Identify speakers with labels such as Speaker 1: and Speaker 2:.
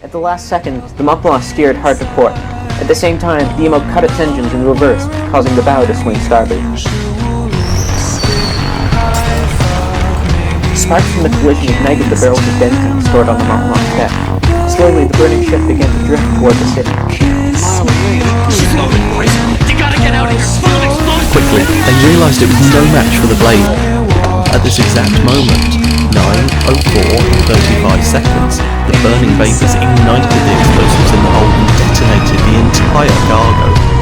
Speaker 1: At the last second, the Mopla steered hard to port. At the same time, the Emo cut its engines in reverse, causing the bow to swing starboard. Sparks from the collision ignited the barrels of benzene stored on the Mopla's deck. Slowly, the burning ship began to drift toward the city.
Speaker 2: She's loaded, boys! You gotta get out of here! Full explosion!
Speaker 3: Quickly, they realised it was no match for the blade. At this exact moment, 9:04:35 seconds, the burning vapours ignited the explosives in the hold and detonated the entire cargo.